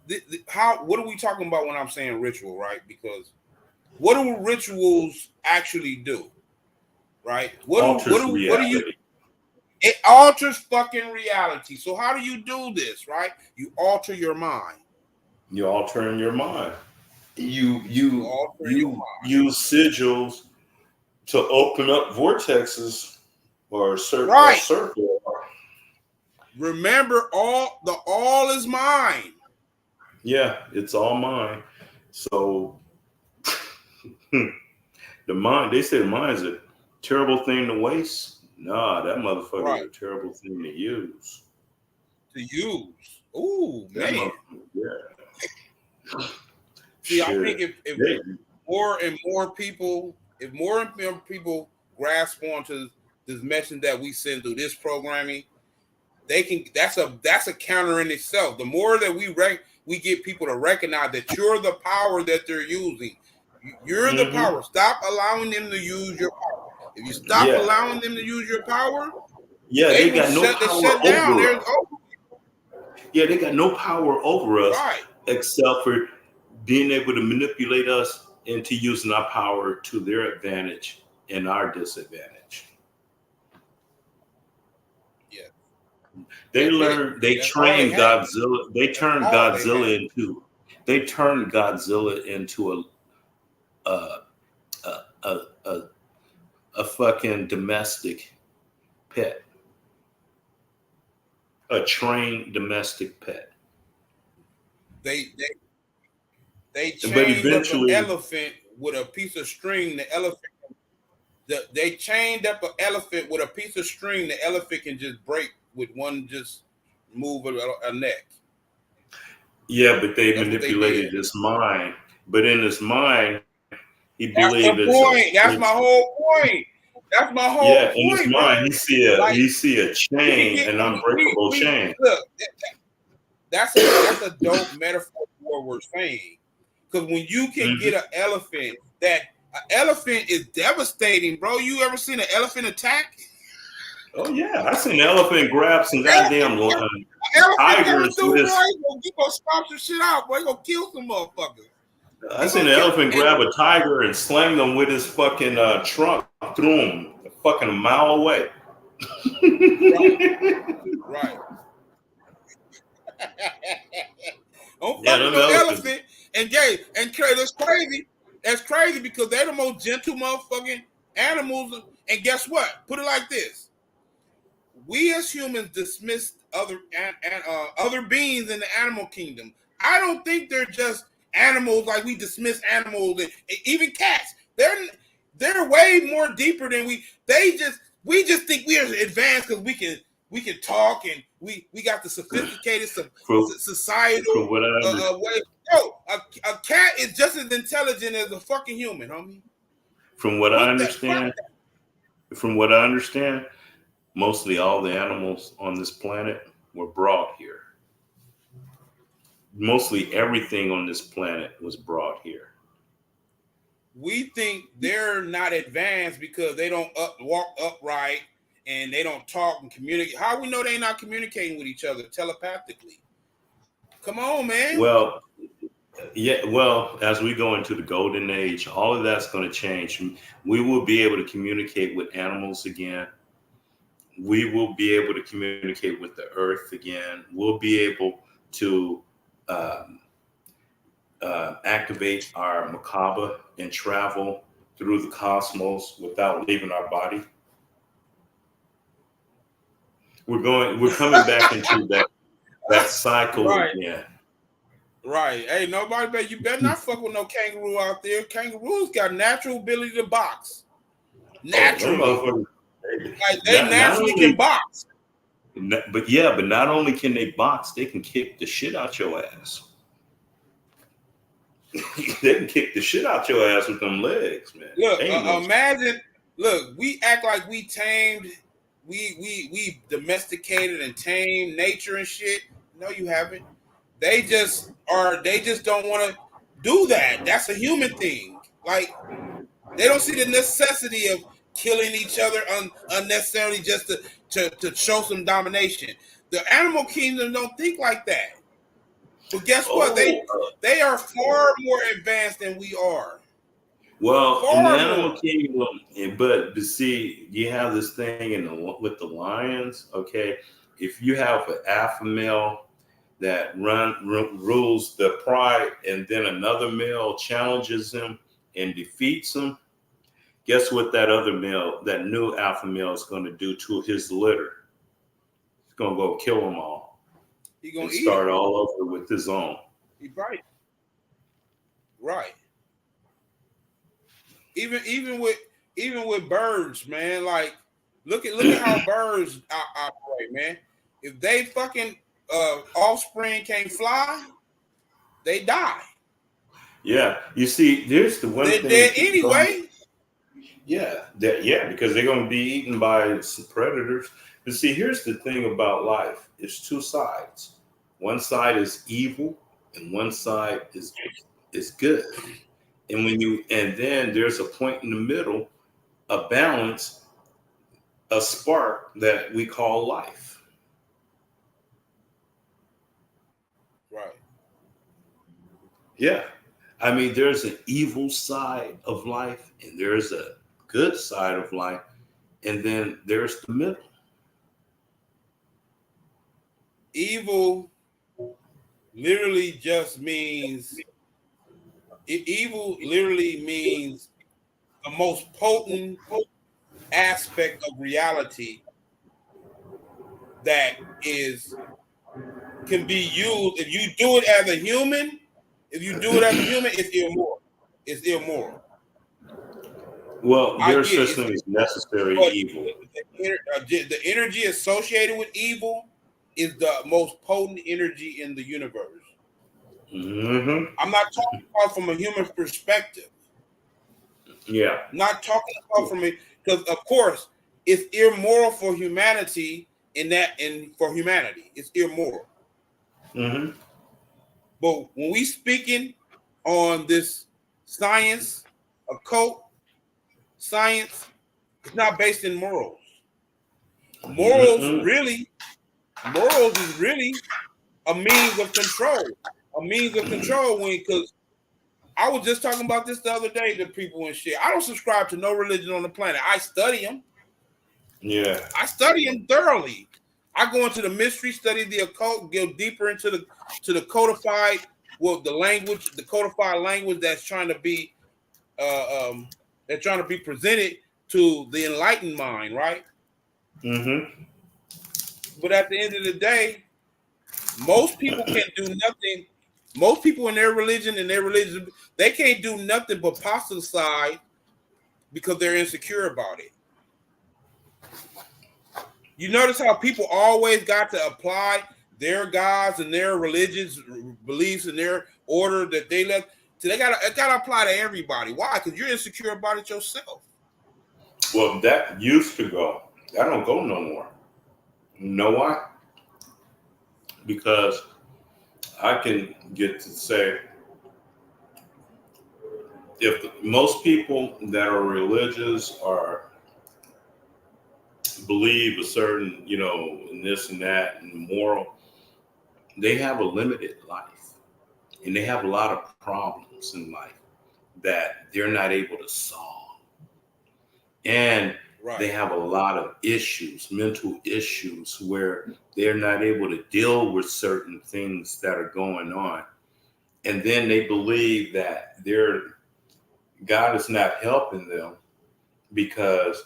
it. How? What are we talking about when I'm saying ritual, right? Because what do rituals actually do? Right? Alters What do you? reality. It alters fucking reality. So how do you do this? Right? You alter your mind. You're altering your mind. You You you alter your you mind. use sigils to open up vortexes or a Right. circle. Remember, all is mine. Yeah, it's all mine. So the mind, they say the mind's a terrible thing to waste. Nah, that motherfucker is Right. a terrible thing to use. To use. Ooh, That man. motherfucker, yeah. See, I think Shit. if They, more and more people, if more and more people grasp onto this message that we send through this programming, they can. That's a counter in itself. The more that we get people to recognize that you're the power that they're using. You're the hmm. power. Stop allowing them to use your power. If you stop Yeah. allowing them to use your power, Yeah, they they will got no shut. They power shut down. over There's us. Yeah, they got no power over us right. except for being able to manipulate us into using our power to their advantage and our disadvantage. Yeah, They that's it. learned, they That's all they trained have. Godzilla, they That's turned all they Godzilla have. into, they turned Godzilla into a, a, a, a, a fucking domestic pet, a trained domestic pet. They they they But chained up an eventually, elephant with a piece of string. They chained up an elephant with a piece of string. The elephant can just break with one just move a neck. yeah, but they That's what they did. manipulated his mind. But in his mind, he believed That's it's the a, point. it's, That's my whole point. That's my yeah, whole in his point, bro. mind, Like he see a we can chain, get an unbreakable we chain. look. That's a dope metaphor for what we're saying. Because when you can Hmm. get an elephant, that an elephant is devastating, bro. You ever seen an elephant attack? Oh yeah, I seen an elephant grab some Elephant, goddamn elephant coming tigers with through, boy. his. He gonna stomp some shit out, boy. He gonna kill some motherfuckers. I He seen gonna an kill. elephant And grab a tiger and slam them with his fucking trunk through him, a fucking a mile away. right, right. Don't Yeah, fuck with them no elephants. elephant. And gay and that's crazy. That's crazy because they're the most gentle motherfucking animals. And guess what? Put it like this: we as humans dismiss other beings in the animal kingdom. I don't think they're just animals like we dismiss animals and even cats. They're way more deeper than we. We just think we are advanced because we can talk and we got the sophisticated From societal from what I under, way. Yo, a cat is just as intelligent as a fucking human, homie. from what I Put that fuck. understand, from what I understand, mostly all the animals on this planet were brought here. Mostly everything on this planet was brought here. We think they're not advanced because they don't walk upright and they don't talk and communicate. How we know they're not communicating with each other telepathically? Come on, man. Well, yeah, well, as we go into the golden age, all of that's going to change. We will be able to communicate with animals again. We will be able to communicate with the earth again. We'll be able to um, activate our macabre and travel through the cosmos without leaving our body. We're coming back into that cycle Right. again. Right. Hey, you better not fuck with no kangaroo out there. Kangaroos got natural ability to box. Oh, them Naturally. motherfuckers. Like they Not naturally only, can box. but not only can they box, they can kick the shit out your ass. They can kick the shit out your ass with them legs, man. Look, Ain't no. imagine. Look, we act like we tamed, we domesticated and tamed nature and shit. No, you haven't. They just are. They just don't want to do that. That's a human thing. Like they don't see the necessity of killing each other unnecessarily just to show some domination. The animal kingdom don't think like that. But guess what? Oh, They are far more advanced than we are. well, in the Far animal more. kingdom, but see, you have this thing with the lions. Okay, if you have an alpha male that rules the pride, and then another male challenges him and defeats him, guess what that new alpha male is going to do to his litter? He's going to go kill them all He gonna and eat start them. all over with his own. He right. Right. Even with birds, man. Like look at how birds operate, man. If they fucking offspring can't fly, they die. Yeah, you see, there's the one They're thing that dead keeps going. anyway. Yeah, because they're going to be eaten by some predators. But see, here's the thing about life: it's two sides. One side is evil, and one side is good. And then there's a point in the middle, a balance, a spark that we call life. Right. Yeah, I mean, there's an evil side of life, and there's a good side of life, and then there's the middle. Evil literally just means evil literally means the most potent aspect of reality that is can be used if you do it as a human. If you do it as a human, it's immoral. It's immoral. Well, I there's get such it. thing as necessary But evil. the energy associated with evil is the most potent energy in the universe. Mm-hmm. I'm not talking about from a human perspective. Yeah. Not talking about from a because of course it's immoral for humanity and for humanity it's immoral. Mm-hmm. But when we speaking on this science, occult science, it's not based in morals. Morals Mm-mm. really, morals is really a means of control. A means of control when because I was just talking about this the other day to people and shit. I don't subscribe to no religion on the planet. I study them. Yeah. I study them thoroughly. I go into the mystery, study the occult, go deeper into the codified, the codified language that's trying to be presented to the enlightened mind, right? Mm-hmm. But at the end of the day, most people can do nothing. Most people in their religion, they can't do nothing but apostatize because they're insecure about it. You notice how people always got to apply their gods and their religious beliefs and their order that they left. So it gotta apply to everybody. Why? Because you're insecure about it yourself. Well, that used to go. That don't go no more. You know why? Because I can get to say if most people that are religious or believe a certain, in this and that and moral, they have a limited life and they have a lot of problems in life that they're not able to solve. And they Right. have a lot of issues, mental issues, where they're not able to deal with certain things that are going on. And then they believe that God is not helping them because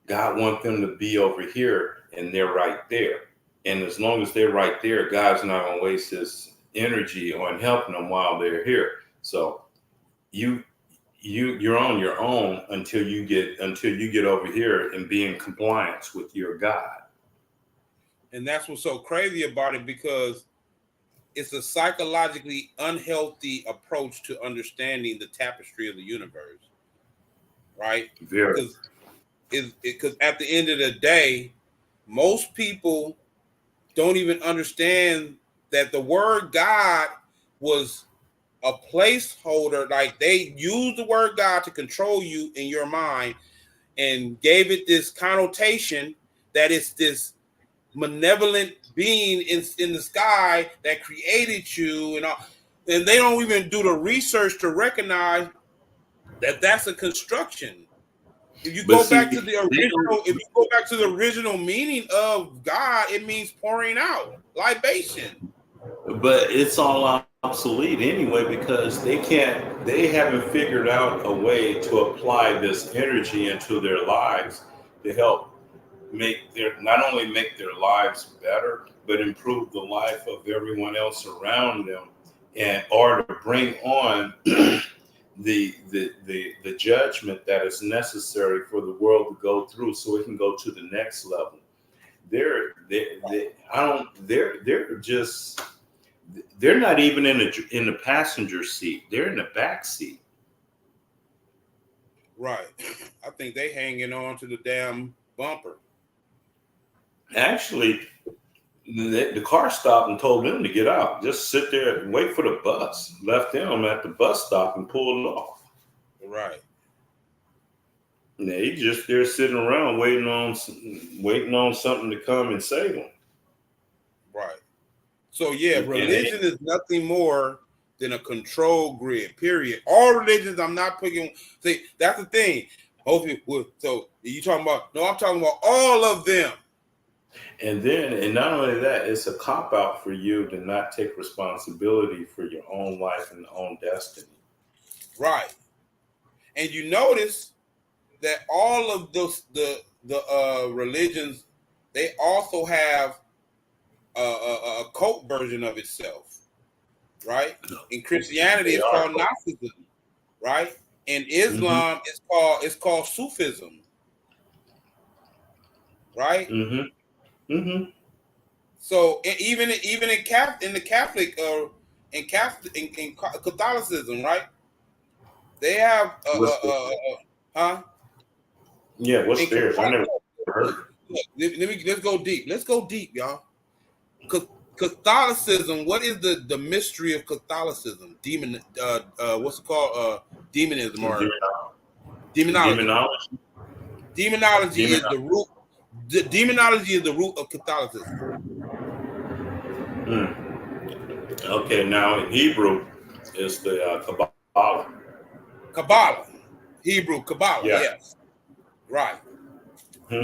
God wants them to be over here and they're right there. And as long as they're right there, God's not going to waste his energy on helping them while they're here. So you you're on your own until you get over here and be in compliance with your God. And that's what's so crazy about it, because it's a psychologically unhealthy approach to understanding the tapestry of the universe, right? Very. Because at the end of the day, most people don't even understand that the word God was a placeholder. Like, they used the word God to control you in your mind and gave it this connotation that it's this malevolent being in the sky that created you and all. And they don't even do the research to recognize that that's a construction. If you But go see, back to the original, if you go back to the original meaning of God, it means pouring out libation. but it's all obsolete anyway because they haven't figured out a way to apply this energy into their lives to help not only make their lives better, but improve the life of everyone else around them, and or to bring on the judgment that is necessary for the world to go through so it can go to the next level. They're just they're not even in the passenger seat. They're in the back seat. Right. I think they hanging on to the damn bumper. Actually, the car stopped and told them to get out. Just sit there and wait for the bus. Left them at the bus stop and pulled off. Right. And they just there sitting around waiting on something to come and save them. Right. So yeah, religion is nothing more than a control grid. Period. All religions, I'm not picking. See, that's the thing. So you talking about? No, I'm talking about all of them. And not only that, it's a cop out for you to not take responsibility for your own life and own destiny. Right. And you notice that all of the religions, they also have a cult version of itself, right? In Christianity, it's called Gnosticism, right? In Islam, it's called Sufism, right? So even in Catholic in Catholicism, right? They have huh? Yeah, what's theirs? I never heard. Let's go deep. Let's go deep, y'all. Catholicism. What is the mystery of Catholicism? What's it called? Demonism or demonology. Demonology is the root. Demonology is the root of Catholicism. Okay, now in Hebrew, it's the Kabbalah. Kabbalah, Hebrew Kabbalah. Yeah. Yes, right.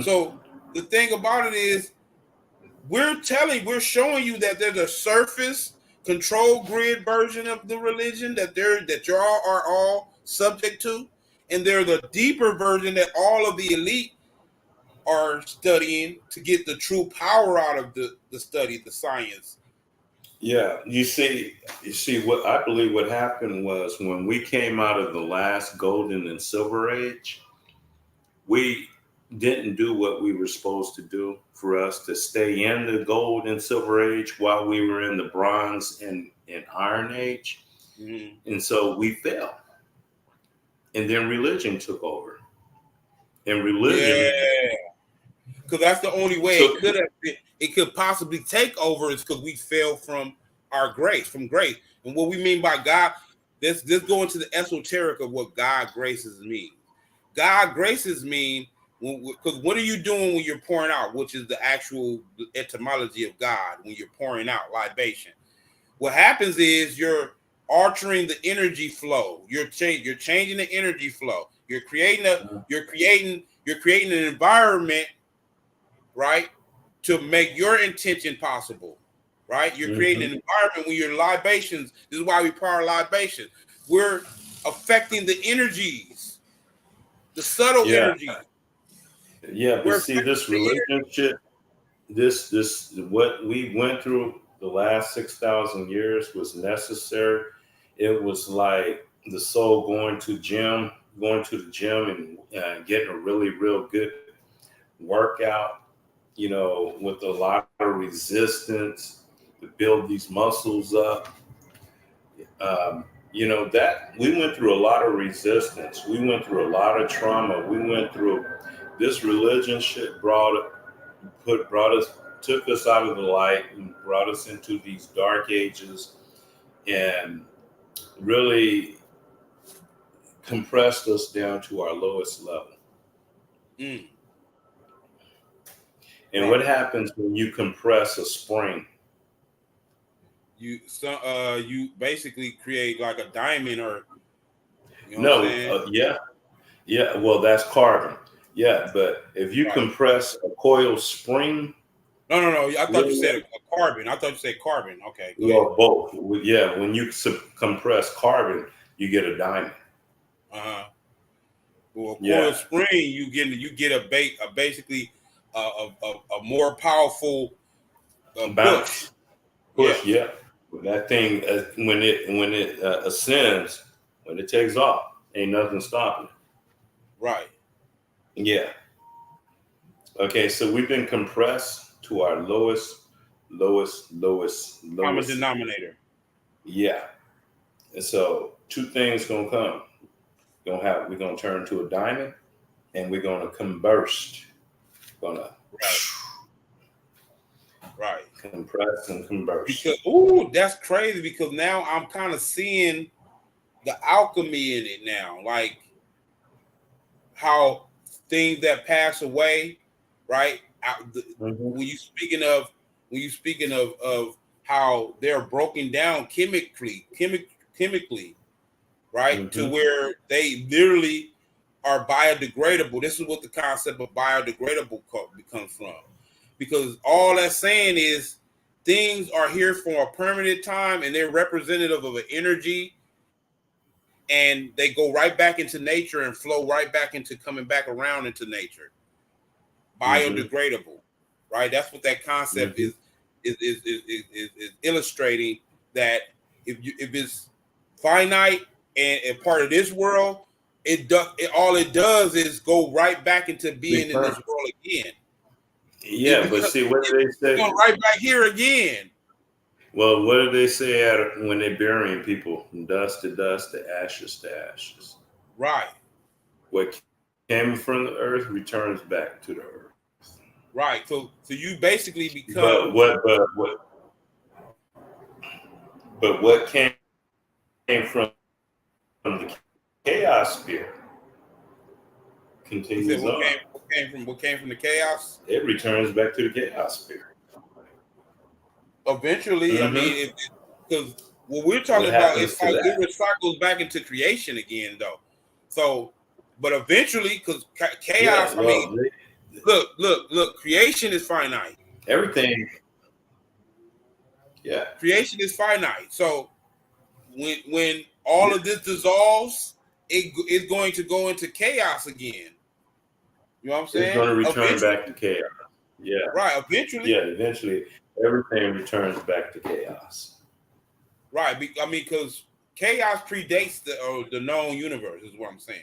So the thing about it is, we're showing you that there's a surface control grid version of the religion that y'all are all subject to, and there's a deeper version that all of the elite are studying to get the true power out of the study, the science. Yeah, you see what I believe what happened was when we came out of the last golden and silver age, we didn't do what we were supposed to do for us to stay in the gold and silver age while we were in the bronze and iron age. And so we fell. And then religion took over. And religion, because that's the only way it could possibly take over, is because we fell from our grace, from grace. And what we mean by God, let's go into the esoteric of what God graces mean. God graces mean, because what are you doing when you're pouring out, which is the actual etymology of God, when you're pouring out libation. What happens is you're altering the energy flow. You're changing the energy flow. You're creating an environment, right, to make your intention possible, right? You're creating an environment when you're libations. This is why we pour libation. We're affecting the energies, the subtle energies. Yeah, but see this religion shit. this what we went through the last 6,000 years was necessary. It was like the soul going to the gym and getting a really real good workout, with a lot of resistance to build these muscles up. That we went through a lot of resistance. We went through a lot of trauma. We went through this religion shit brought us took us out of the light and brought us into these dark ages and really compressed us down to our lowest level. Mm. And Right. what happens when you compress a spring? You basically create like a diamond, or you know what I'm No, saying? yeah. Well, that's carbon. Yeah, but if you Right. compress a coil spring, No. I thought you really, said a carbon. I thought you said carbon. Okay, go ahead. well, both. Yeah, when you compress carbon, you get a diamond. Uh-huh. Well, a coil Yeah, spring, you get basically a more powerful push. bounce, push. Yes. Yeah, that thing when it ascends, when it takes off, ain't nothing stopping Right. it. Yeah. Okay, so we've been compressed to our Common lowest. denominator. Yeah. And so two things gonna come. We're gonna turn to a diamond and we're gonna comburst. Gonna Right. Right. compress and comburst. Because that's crazy, because now I'm kind of seeing the alchemy in it now, like how things that pass away, right? Mm-hmm. When you speaking of how they're broken down chemically, right, to Mm-hmm. where they literally are biodegradable. This is what the concept of biodegradable becomes from, because all that's saying is things are here for a permanent time, and they're representative of an energy, and they go right back into nature and flow right back into coming back around into nature. Mm-hmm. Biodegradable, right? That's what that concept Mm-hmm. is illustrating, that if it's finite and part of this world, all it does is go right back into being in this Return. world again. It Yeah, but becomes see, what do they it's say? going right back here again. Well, what do they say when they're burying people? From dust to dust, to ashes to ashes. Right, What came from the earth returns back to the earth. right. So you basically But become what, but what, but what came from the chaos sphere you said continues on. what came from the chaos. It returns back to the chaos sphere. Eventually, I Mm-hmm. mean, because what we're What talking about, happens to it that? recycles back into creation again, though. So, but eventually, because Yeah, chaos, I mean, well, look, creation is finite. everything. Yeah, Creation is finite. So when all yeah, of this dissolves, it's going to go into chaos again. You know what I'm it's saying? going to return Eventually, back to chaos. Yeah, right? Eventually, yeah. Eventually, everything returns back to chaos. right? I mean, because chaos predates the known universe, is what I'm saying.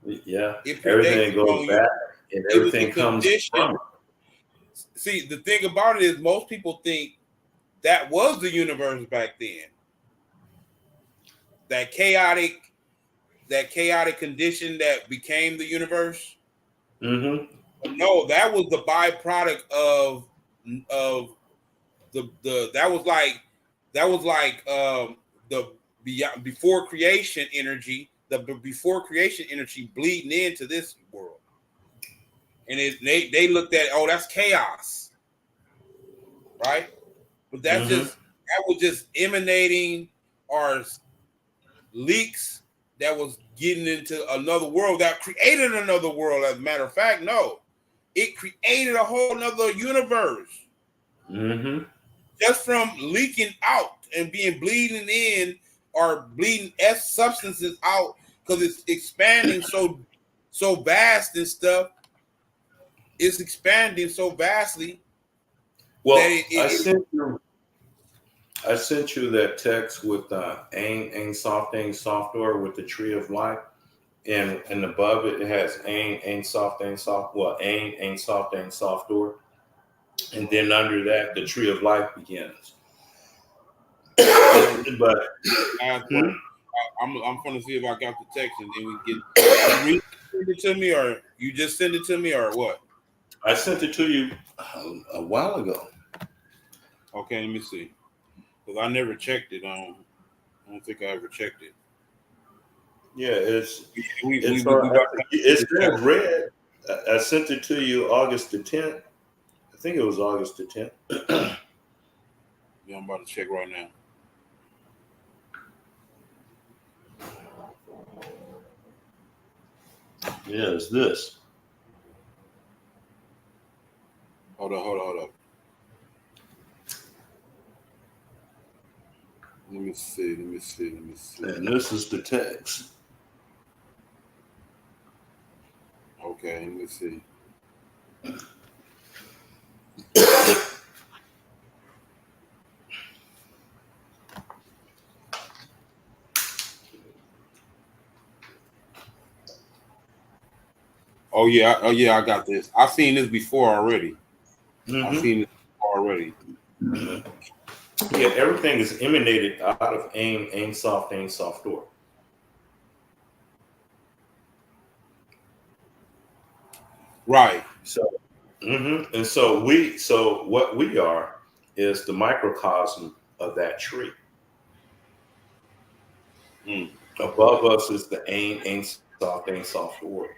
Yeah, It predates everything the goes known back, universe. and It was the everything comes condition. from See, the thing about it is, most people think that was the universe back then. That chaotic, that chaotic condition that became the universe. it. Mm-hmm. But no, that was the byproduct of the that was like the before creation energy, the before creation energy bleeding into this world, and they looked at, oh, that's chaos, right? But Mm-hmm. that was just emanating, or leaks that was getting into another world that created another world. As a matter of fact, no, it created a whole nother universe Mm-hmm. just from leaking out and being bleeding in, or bleeding S substances out, because it's expanding so vast and stuff. It's expanding so vastly. Well, I sent you that text with Ain Soft Door with the tree of life, and above it has Ain Soft well Ain Soft Door, and then under that the tree of life begins. But I'm going to see if I got the text, and then we get. Send it to me, or you just send it to me, or what? I sent it to you a while ago. Okay, let me see. Because I never checked it. I don't think I ever checked it. Yeah, it's said red. I sent it to you August the 10th. I think it was August the 10th. Yeah, I'm about to check right now. Yeah, it's this. Hold up. Let me see. And this is the text. Okay, let me see. Oh yeah, I got this. I've seen this before already. I've seen it already. Yeah, everything is emanated out of Ain Soft Door. Right. So, and so what we are is the microcosm of that tree. Above us is the Ain Soft Door,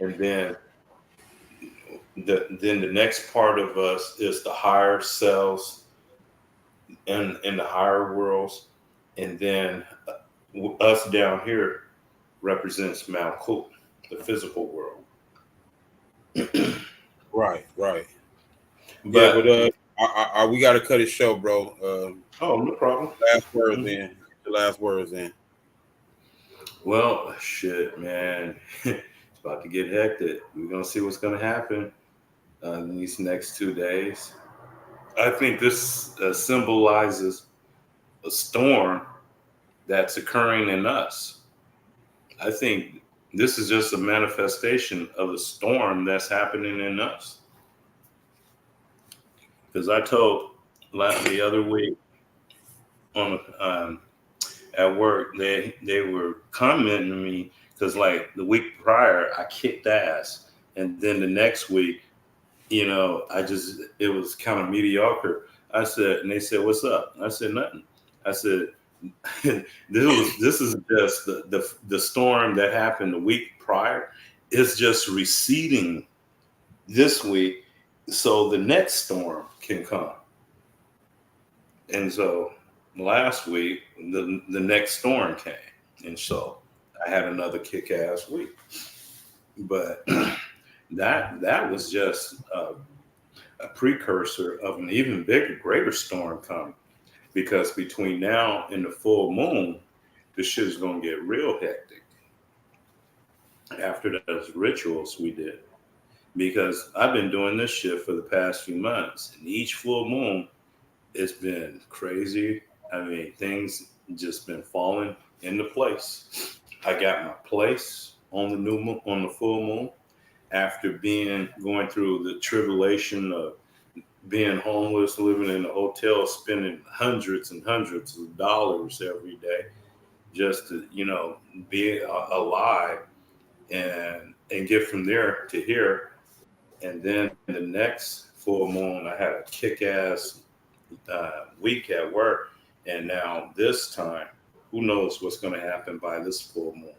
and then the next part of us is the higher selves in the higher worlds, and then us down here represents Malkut, the physical world. Right. But we got to cut it short, bro. no problem. Last words in. The last words in. Well, shit, man, it's about to get hectic. We're gonna see what's gonna happen in these next 2 days. I think this symbolizes a storm that's occurring in us. I think this is just a manifestation of the storm that's happening in us. Because I told the other week on at work, they were commenting to me because like the week prior I kicked ass, and then the next week, it was kind of mediocre. I said, and they said, "What's up?" I said, "Nothing." I said, this is just the storm that happened the week prior. It's just receding this week, so the next storm can come. And so last week, the next storm came, and so I had another kick-ass week. But that was just a precursor of an even bigger, greater storm coming. Because between now and the full moon, the shit is going to get real hectic after those rituals we did. Because I've been doing this shit for the past few months, and each full moon, it's been crazy. I mean, things just been falling into place. I got my place on the new moon, on the full moon, after going through the tribulation of being homeless, living in a hotel, spending hundreds and hundreds of dollars every day just to, be alive and get from there to here. And then the next full moon, I had a kick-ass week at work. And now this time, who knows what's going to happen by this full moon?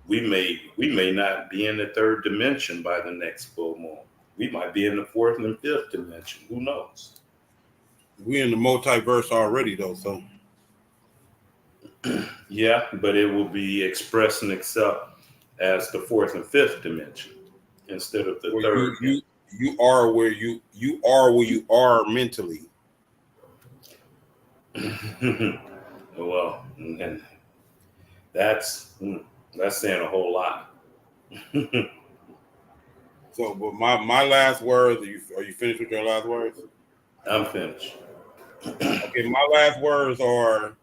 We may not be in the third dimension by the next full moon. We might be in the fourth and fifth dimension. Who knows? We're in the multiverse already, though. So yeah, but it will be expressing itself as the fourth and fifth dimension instead of the third. You are where you are mentally. Well, and that's saying a whole lot. So, but my last words. Are you finished with your last words? I'm finished. Okay, my last words are: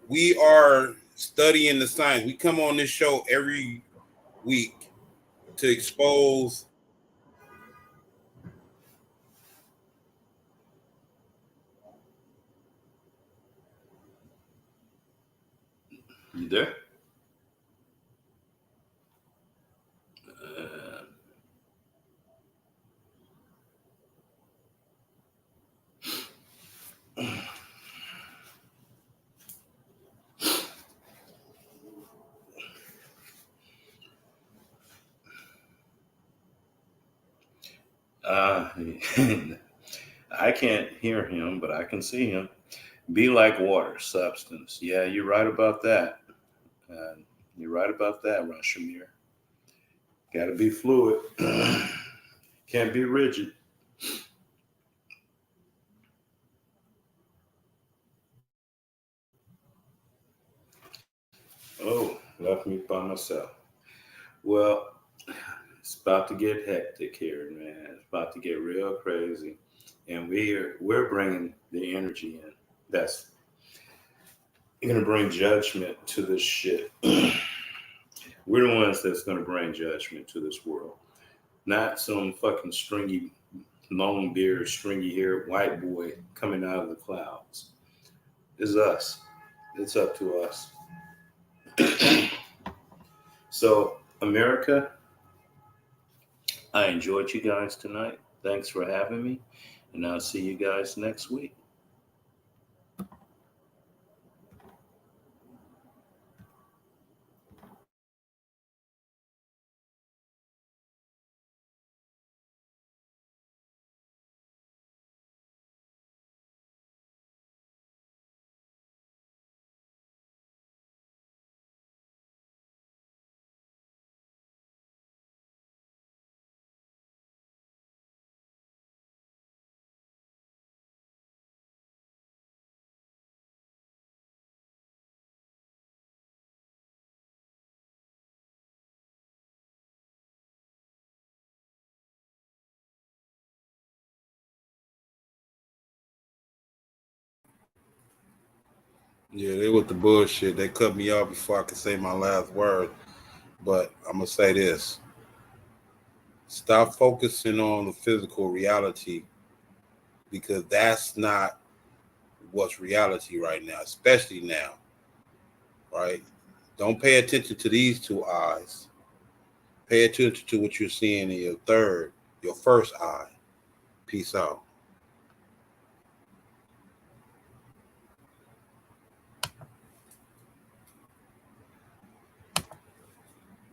we are studying the science. We come on this show every week to expose. You there? Uh, uh, I can't hear him, but I can see him. Be like water, substance. Yeah, you're right about that. Uh, you're right about that, Rashamir. Got to be fluid. Can't be rigid. Oh, left me by myself. Well, it's about to get hectic here, man. It's about to get real crazy, and we're bringing the energy in. That's going to bring judgment to this shit. We're the ones that's going to bring judgment to this world, not some fucking stringy, long beard, stringy haired white boy coming out of the clouds. It's us. It's up to us. So, America, I enjoyed you guys tonight. Thanks for having me, and I'll see you guys next week. Yeah, they with the bullshit. They cut me off before I could say my last word. But I'm gonna say this: stop focusing on the physical reality because that's not what's reality right now, especially now. Right? Don't pay attention to these two eyes. Pay attention to what you're seeing in your first eye. Peace out.